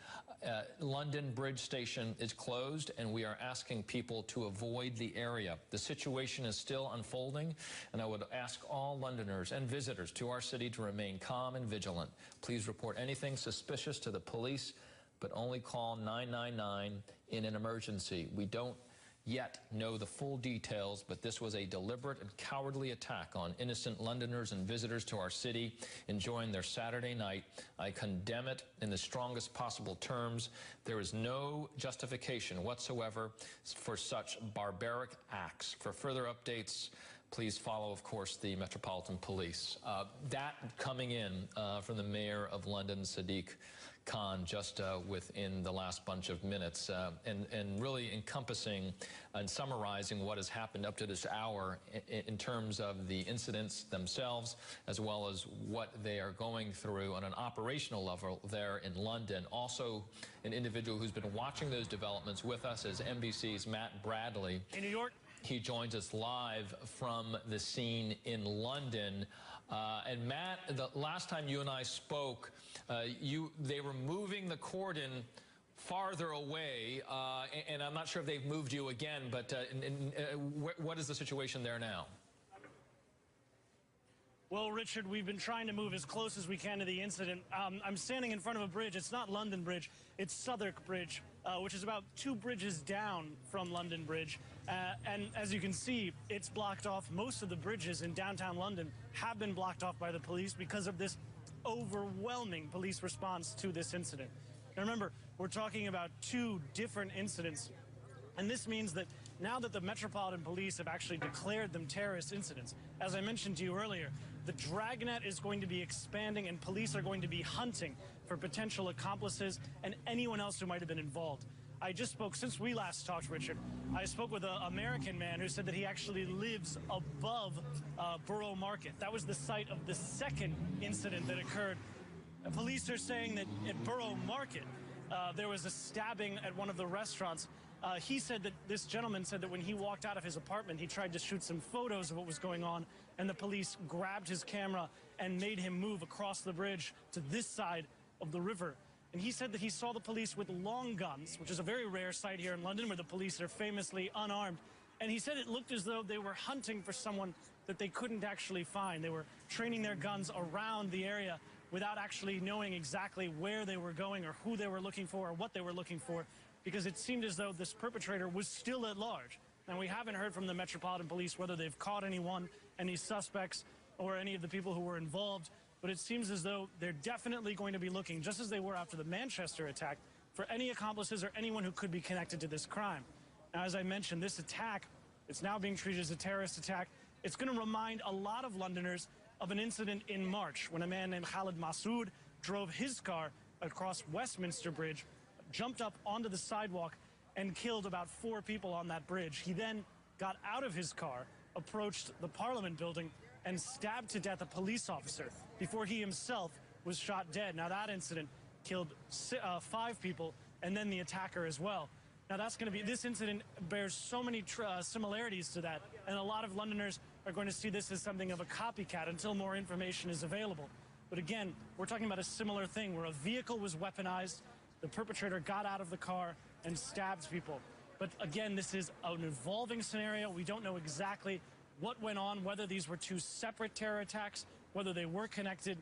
London Bridge Station is closed, and we are asking people to avoid the area. The situation is still unfolding, and I would ask all Londoners and visitors to our city to remain calm and vigilant. Please report anything suspicious to the police, but only call 999 in an emergency. We don't yet know the full details, but this was a deliberate and cowardly attack on innocent Londoners and visitors to our city enjoying their Saturday night. I condemn it in the strongest possible terms. There is no justification whatsoever for such barbaric acts. For further updates, please follow, of course, the Metropolitan Police." That coming in from the mayor of London, Sadiq Khan, just within the last bunch of minutes, and really encompassing and summarizing what has happened up to this hour in terms of the incidents themselves, as well as what they are going through on an operational level there in London. Also, an individual who's been watching those developments with us is NBC's Matt Bradley. In New York. He joins us live from the scene in London. And Matt, the last time you and I spoke, they were moving the cordon farther away, and I'm not sure if they've moved you again, but what is the situation there now? Well, Richard, we've been trying to move as close as we can to the incident. I'm standing in front of a bridge. It's not London Bridge. It's Southwark Bridge, which is about 2 bridges down from London Bridge. And as you can see, it's blocked off. Most of the bridges in downtown London have been blocked off by the police because of this overwhelming police response to this incident. Now, remember, we're talking about 2 different incidents. And this means that now that the Metropolitan Police have actually declared them terrorist incidents, as I mentioned to you earlier, the dragnet is going to be expanding and police are going to be hunting for potential accomplices and anyone else who might have been involved. I just spoke, since we last talked, Richard, I spoke with an American man who said that he actually lives above Borough Market. That was the site of the second incident that occurred. Police are saying that at Borough Market, there was a stabbing at one of the restaurants. He said that this gentleman said that when he walked out of his apartment, he tried to shoot some photos of what was going on, and the police grabbed his camera and made him move across the bridge to this side of the river. And he said that he saw the police with long guns, which is a very rare sight here in London where the police are famously unarmed. And he said it looked as though they were hunting for someone that they couldn't actually find. They were training their guns around the area without actually knowing exactly where they were going or who they were looking for or what they were looking for, because it seemed as though this perpetrator was still at large. Now, we haven't heard from the Metropolitan Police whether they've caught anyone, any suspects, or any of the people who were involved, but it seems as though they're definitely going to be looking, just as they were after the Manchester attack, for any accomplices or anyone who could be connected to this crime. Now, as I mentioned, this attack, it's now being treated as a terrorist attack. It's going to remind a lot of Londoners of an incident in March when a man named Khalid Massoud drove his car across Westminster Bridge, jumped up onto the sidewalk, and killed about 4 people on that bridge. He then got out of his car, approached the Parliament building, and stabbed to death a police officer before he himself was shot dead. Now, that incident killed 5 people, and then the attacker as well. Now, this incident bears so many similarities to that, and a lot of Londoners are going to see this as something of a copycat until more information is available. But again, we're talking about a similar thing where a vehicle was weaponized, the perpetrator got out of the car and stabbed people. But again, this is an evolving scenario. We don't know exactly what went on, whether these were two separate terror attacks, whether they were connected.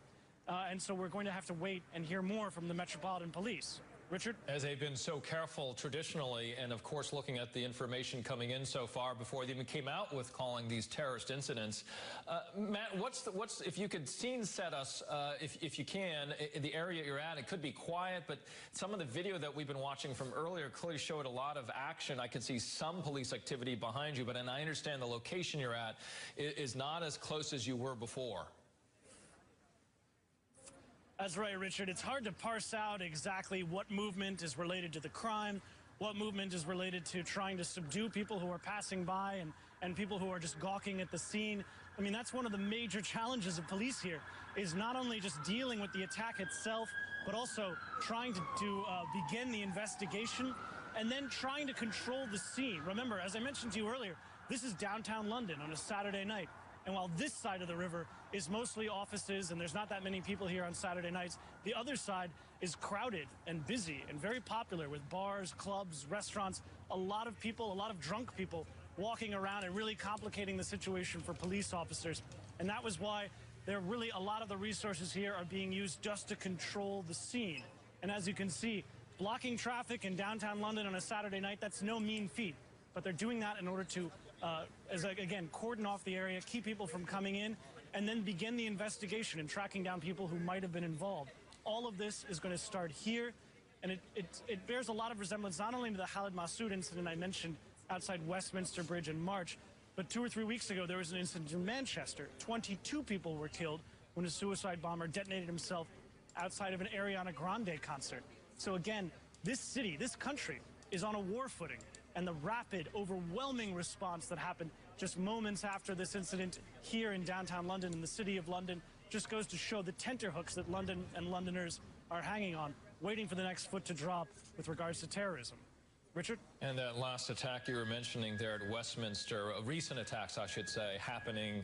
And so we're going to have to wait and hear more from the Metropolitan Police. Richard? As they've been so careful traditionally, and of course looking at the information coming in so far before they even came out with calling these terrorist incidents. Matt, if you could scene set us, if you can, the area you're at, it could be quiet, but some of the video that we've been watching from earlier clearly showed a lot of action. I could see some police activity behind you, and I understand the location you're at is not as close as you were before. That's right, Richard. It's hard to parse out exactly what movement is related to the crime, what movement is related to trying to subdue people who are passing by and people who are just gawking at the scene. I mean, that's one of the major challenges of police here, is not only just dealing with the attack itself, but also trying to begin the investigation and then trying to control the scene. Remember, as I mentioned to you earlier, this is downtown London on a Saturday night. And while this side of the river is mostly offices and there's not that many people here on Saturday nights, the other side is crowded and busy and very popular with bars, clubs, restaurants, a lot of people, a lot of drunk people walking around and really complicating the situation for police officers. And that was why a lot of the resources here are being used just to control the scene. And as you can see, blocking traffic in downtown London on a Saturday night, that's no mean feat. But they're doing that in order to again, cordon off the area, keep people from coming in, and then begin the investigation and tracking down people who might have been involved. All of this is going to start here, and it bears a lot of resemblance not only to the Khalid Massoud incident I mentioned outside Westminster Bridge in March, but 2 or 3 weeks ago there was an incident in Manchester. 22 people were killed when a suicide bomber detonated himself outside of an Ariana Grande concert. So again, this city, this country, is on a war footing. And the rapid, overwhelming response that happened just moments after this incident here in downtown London, in the city of London, just goes to show the tenterhooks that London and Londoners are hanging on, waiting for the next foot to drop with regards to terrorism. Richard? And that last attack you were mentioning there at Westminster, recent attacks, I should say, happening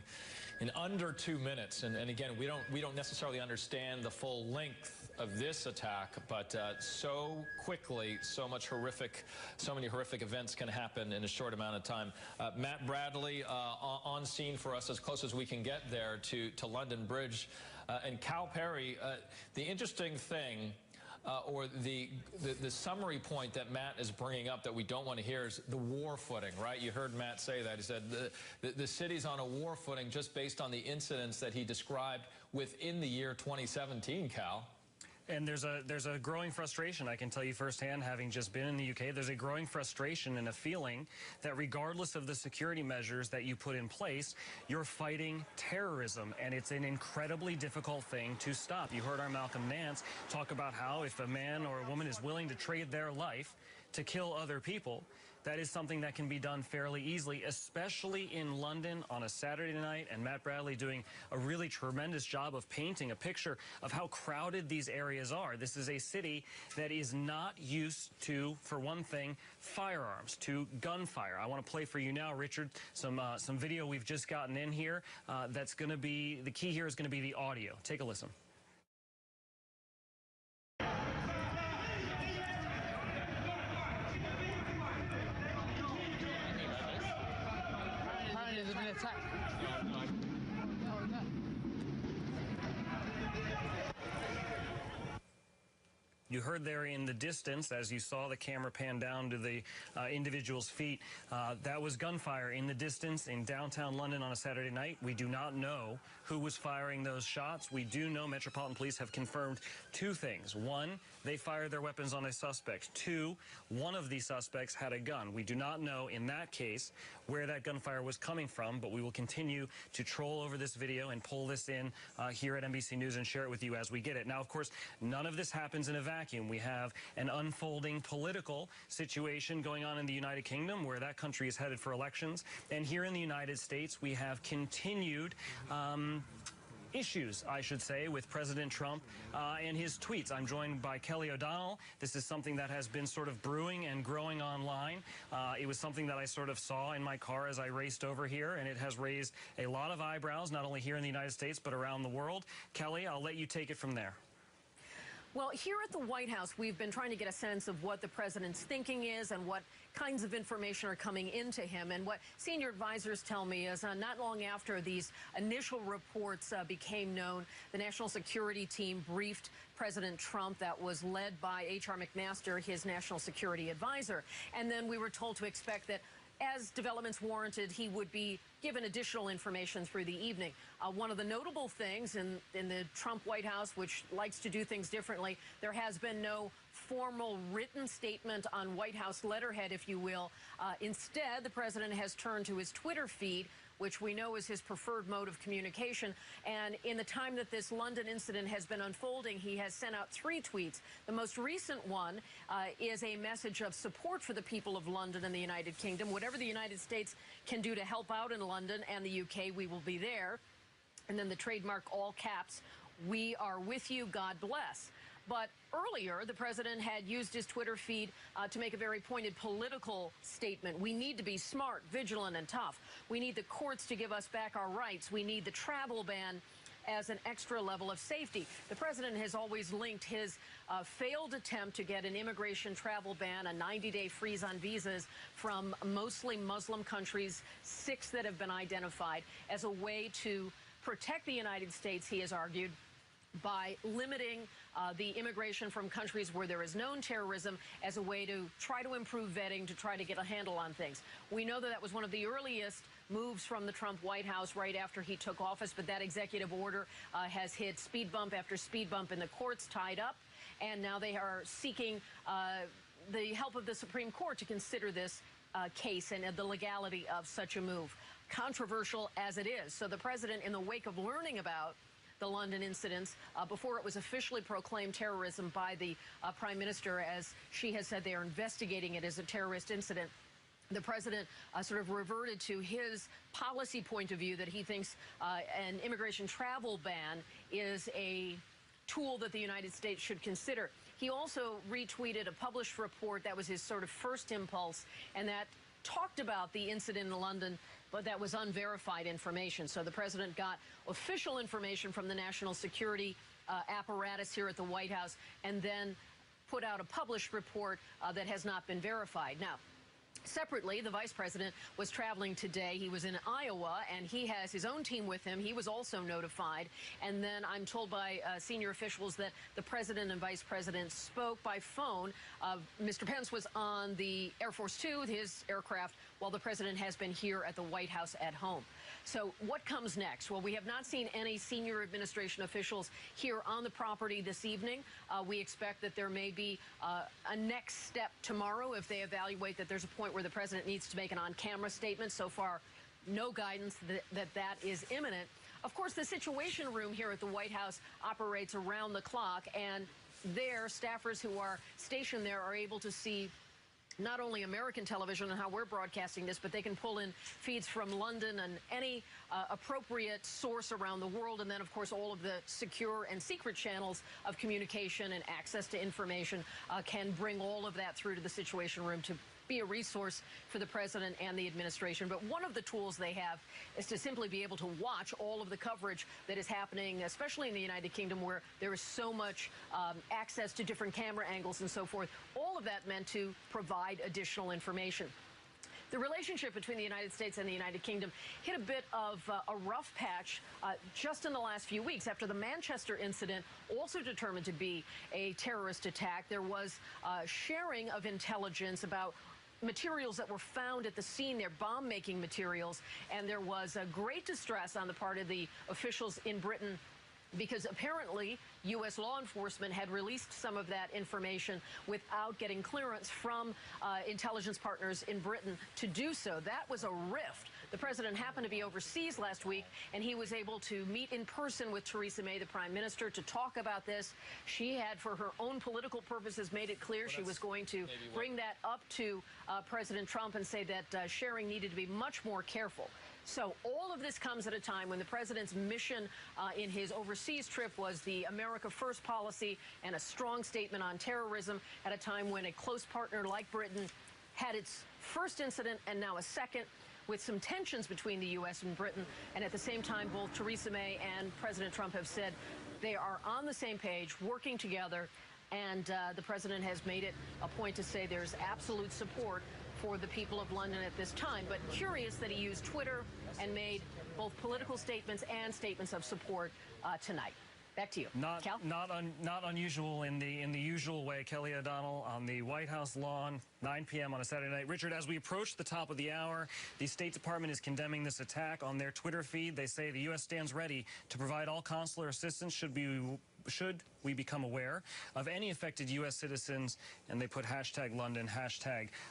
in under 2 minutes. And again, we don't necessarily understand the full length of this attack, but so quickly, so many horrific events can happen in a short amount of time. Matt Bradley on scene for us as close as we can get there to London Bridge. And Cal Perry, the interesting thing, or the summary point that Matt is bringing up that we don't want to hear is the war footing, right? You heard Matt say that. He said the city's on a war footing just based on the incidents that he described within the year 2017, Cal. And there's a growing frustration, I can tell you firsthand, having just been in the UK, there's a growing frustration and a feeling that regardless of the security measures that you put in place, you're fighting terrorism, and it's an incredibly difficult thing to stop. You heard our Malcolm Nance talk about how if a man or a woman is willing to trade their life to kill other people, that is something that can be done fairly easily, especially in London on a Saturday night, and Matt Bradley doing a really tremendous job of painting a picture of how crowded these areas are. This is a city that is not used to, for one thing, firearms, to gunfire. I want to play for you now, Richard, some video we've just gotten in here. That's going to be, the key here is going to be the audio. Take a listen. There's been an attack. You heard there in the distance, as you saw the camera pan down to the individual's feet, that was gunfire in the distance in downtown London on a Saturday night. We do not know who was firing those shots. We do know Metropolitan Police have confirmed 2 things. 1, they fired their weapons on a suspect. 2, one of the suspects had a gun. We do not know in that case where that gunfire was coming from, but we will continue to troll over this video and pull this in here at NBC News and share it with you as we get it. Now, of course, none of this happens in a vacuum. We have an unfolding political situation going on in the United Kingdom, where that country is headed for elections. And here in the United States, we have continued issues, I should say, with President Trump and his tweets. I'm joined by Kelly O'Donnell. This is something that has been sort of brewing and growing online. It was something that I sort of saw in my car as I raced over here, and it has raised a lot of eyebrows, not only here in the United States, but around the world. Kelly, I'll let you take it from there. Well, here at the White House, we've been trying to get a sense of what the president's thinking is and what kinds of information are coming into him. And what senior advisors tell me is not long after these initial reports became known, the national security team briefed President Trump. That was led by H.R. McMaster, his national security advisor. And then we were told to expect that as developments warranted, he would be given additional information through the evening. One of the notable things in the Trump White House, which likes to do things differently, there has been no formal written statement on White House letterhead, if you will. Instead, the president has turned to his Twitter feed, which we know is his preferred mode of communication. And in the time that this London incident has been unfolding, he has sent out 3 tweets. The most recent one is a message of support for the people of London and the United Kingdom. Whatever the United States can do to help out in London and the UK, we will be there. And then the trademark all caps, "We are with you, God bless." But earlier, the president had used his Twitter feed to make a very pointed political statement. We need to be smart, vigilant, and tough. We need the courts to give us back our rights. We need the travel ban as an extra level of safety. The president has always linked his failed attempt to get an immigration travel ban, a 90-day freeze on visas from mostly Muslim countries, 6 that have been identified, as a way to protect the United States, he has argued, by limiting the immigration from countries where there is known terrorism as a way to try to improve vetting, to try to get a handle on things. We know that that was one of the earliest moves from the Trump White House right after he took office, but that executive order has hit speed bump after speed bump in the courts, tied up, and now they are seeking the help of the Supreme Court to consider this case and the legality of such a move, controversial as it is. So the president, in the wake of learning about the London incidents, before it was officially proclaimed terrorism by the prime minister, as she has said they are investigating it as a terrorist incident, the president sort of reverted to his policy point of view that he thinks an immigration travel ban is a tool that the United States should consider. He also retweeted a published report that was his sort of first impulse, and that talked about the incident in London, but that was unverified information. So the president got official information from the national security apparatus here at the White House, and then put out a published report that has not been verified. Now, separately, the vice president was traveling today. He was in Iowa, and he has his own team with him. He was also notified. And then I'm told by senior officials that the president and vice president spoke by phone. Mr. Pence was on the Air Force Two, his aircraft, while the president has been here at the White House at home. So what comes next? Well, we have not seen any senior administration officials here on the property this evening. We expect that there may be a next step tomorrow if they evaluate that there's a point where the president needs to make an on-camera statement. So far, no guidance that is imminent. Of course, the Situation Room here at the White House operates around the clock, and there, staffers who are stationed there are able to see not only American television and how we're broadcasting this, but they can pull in feeds from London and any appropriate source around the world. And then, of course, all of the secure and secret channels of communication and access to information can bring all of that through to the Situation Room to be a resource for the president and the administration. But one of the tools they have is to simply be able to watch all of the coverage that is happening, especially in the United Kingdom, where there is so much access to different camera angles and so forth. All of that meant to provide additional information. The relationship between the United States and the United Kingdom hit a bit of a rough patch just in the last few weeks after the Manchester incident, also determined to be a terrorist attack. There was sharing of intelligence about materials that were found at the scene, their bomb-making materials, and there was a great distress on the part of the officials in Britain because apparently U.S. law enforcement had released some of that information without getting clearance from intelligence partners in Britain to do so. That was a rift. The president happened to be overseas last week, and he was able to meet in person with Theresa May, the prime minister, to talk about this. She had, for her own political purposes, made it clear she was going to bring that up to President Trump and say that sharing needed to be much more careful. So all of this comes at a time when the president's mission in his overseas trip was the America First policy and a strong statement on terrorism, at a time when a close partner like Britain had its first incident and now a second, with some tensions between the U.S. and Britain. And at the same time, both Theresa May and President Trump have said they are on the same page, working together, and the president has made it a point to say there's absolute support for the people of London at this time. But curious that he used Twitter and made both political statements and statements of support tonight. Back to you, Cal. Not unusual in the usual way. Kelly O'Donnell on the White House lawn, 9 p.m. on a Saturday night. Richard, as we approach the top of the hour, the State Department is condemning this attack. On their Twitter feed, they say the U.S. stands ready to provide all consular assistance should we become aware of any affected U.S. citizens, and they put #London,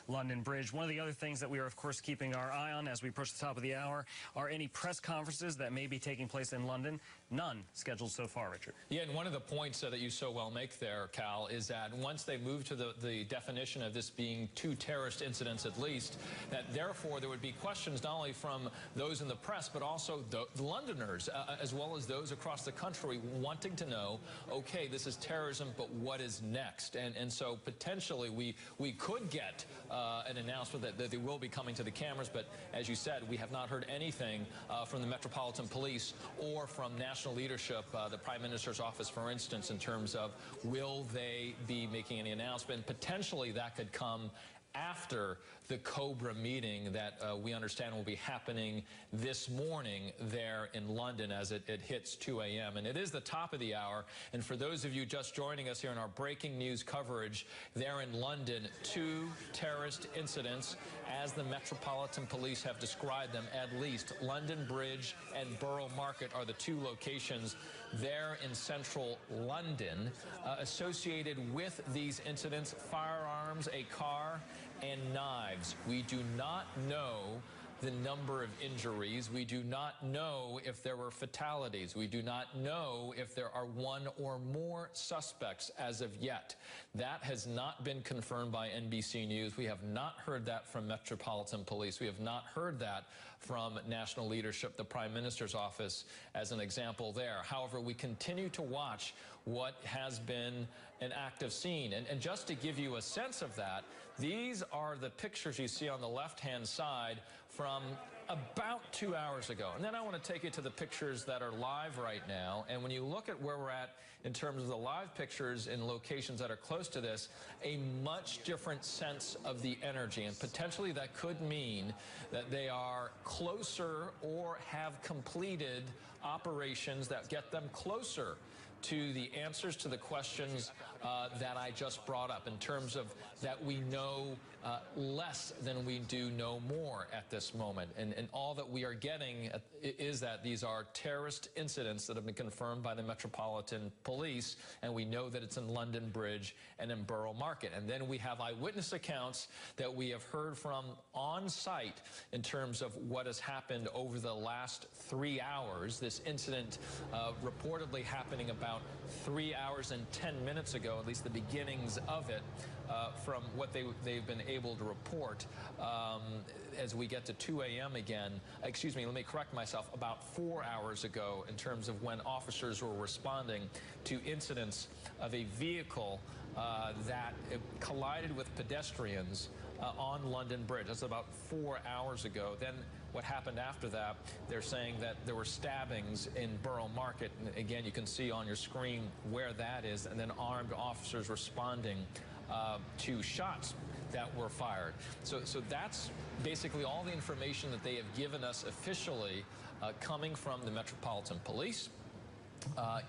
#London Bridge. One of the other things that we are, of course, keeping our eye on as we approach the top of the hour are any press conferences that may be taking place in London. None scheduled so far, Richard. Yeah, and one of the points that you so well make there, Cal, is that once they move to the definition of this being 2 terrorist incidents at least, that therefore there would be questions not only from those in the press, but also the Londoners, as well as those across the country wanting to know, okay, this is terrorism, but what is next? And so potentially we could get an announcement that they will be coming to the cameras, but as you said, we have not heard anything from the Metropolitan Police or from national leadership, the Prime Minister's office, for instance, in terms of will they be making any announcement. Potentially that could come after the Cobra meeting that we understand will be happening this morning there in London as it hits 2 a.m. And it is the top of the hour. And for those of you just joining us here in our breaking news coverage there in London, 2 terrorist incidents, as the Metropolitan Police have described them, at least. London Bridge and Borough Market are the 2 locations there in central London associated with these incidents: firearms, a car, and knives. We do not know the number of injuries. We do not know if there were fatalities. We do not know if there are 1 or more suspects as of yet. That has not been confirmed by NBC News. We have not heard that from Metropolitan Police. We have not heard that from national leadership, the Prime Minister's office, as an example there. However, we continue to watch what has been an active scene. And just to give you a sense of that, these are the pictures you see on the left-hand side from about 2 hours ago. And then I want to take you to the pictures that are live right now. And when you look at where we're at in terms of the live pictures in locations that are close to this, a much different sense of the energy. And potentially that could mean that they are closer or have completed operations that get them closer to the answers to the questions that I just brought up, in terms of that we know less than we do know more at this moment. And all that we are getting is that these are terrorist incidents that have been confirmed by the Metropolitan Police, and we know that it's in London Bridge and in Borough Market. And then we have eyewitness accounts that we have heard from on site in terms of what has happened over the last 3 hours. This incident reportedly happening about 3 hours and 10 minutes ago, at least the beginnings of it, from what they've been able to report. As we get to 2 a.m. again, excuse me, let me correct myself, about 4 hours ago in terms of when officers were responding to incidents of a vehicle that collided with pedestrians on London Bridge. That's about 4 hours ago. Then what happened after that, they're saying that there were stabbings in Borough Market. And again, you can see on your screen where that is, and then armed officers responding to shots that were fired. So that's basically all the information that they have given us officially coming from the Metropolitan Police.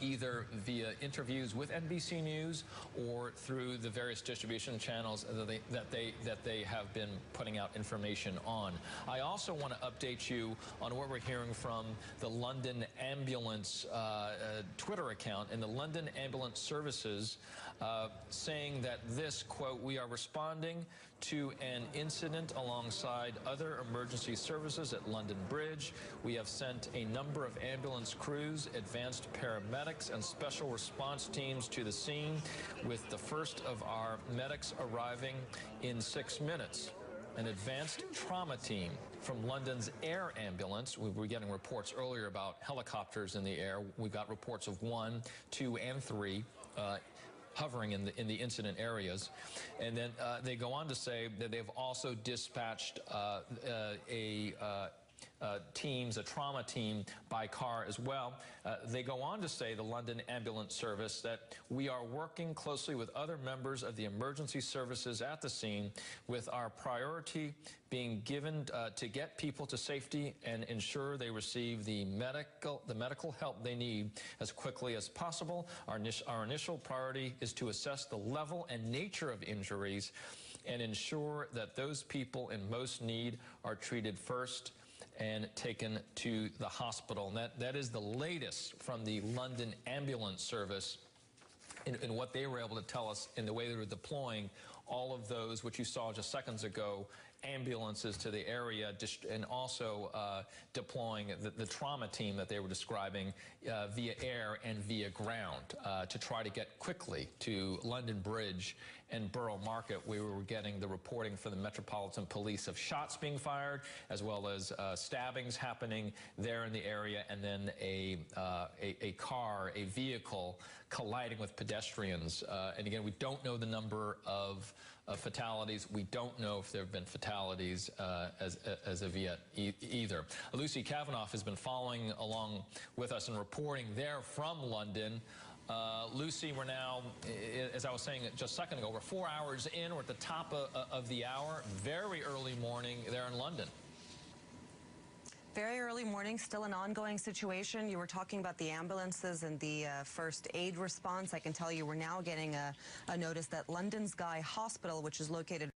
Either via interviews with NBC News or through the various distribution channels that they have been putting out information on. I also want to update you on what we're hearing from the London Ambulance Twitter account and the London Ambulance Services, saying that this, quote, "We are responding to an incident alongside other emergency services at London Bridge. We have sent a number of ambulance crews, advanced paramedics, and special response teams to the scene, with the first of our medics arriving in 6 minutes. An advanced trauma team from London's air ambulance." We were getting reports earlier about helicopters in the air. We got reports of 1, 2, and 3 hovering in the incident areas. And then they go on to say that they've also dispatched teams, a trauma team by car as well. They go on to say, the London Ambulance Service, that we are working closely with other members of the emergency services at the scene, with our priority being given to get people to safety and ensure they receive the medical help they need as quickly as possible. Our initial priority is to assess the level and nature of injuries and ensure that those people in most need are treated first and taken to the hospital. And that is the latest from the London Ambulance Service in what they were able to tell us in the way they were deploying all of those, which you saw just seconds ago, ambulances to the area, and also deploying the trauma team that they were describing via air and via ground to try to get quickly to London Bridge and Borough Market. We were getting the reporting from the Metropolitan Police of shots being fired, as well as stabbings happening there in the area, and then a vehicle colliding with pedestrians. And again, we don't know the number of fatalities. We don't know if there have been fatalities as of yet either. Lucy Kavanaugh has been following along with us and reporting there from London. Lucy, we're now, as I was saying just a second ago, we're 4 hours in. We're at the top of the hour. Very early morning there in London. Very early morning, still an ongoing situation. You were talking about the ambulances and the first aid response. I can tell you we're now getting a notice that London's Guy Hospital, which is located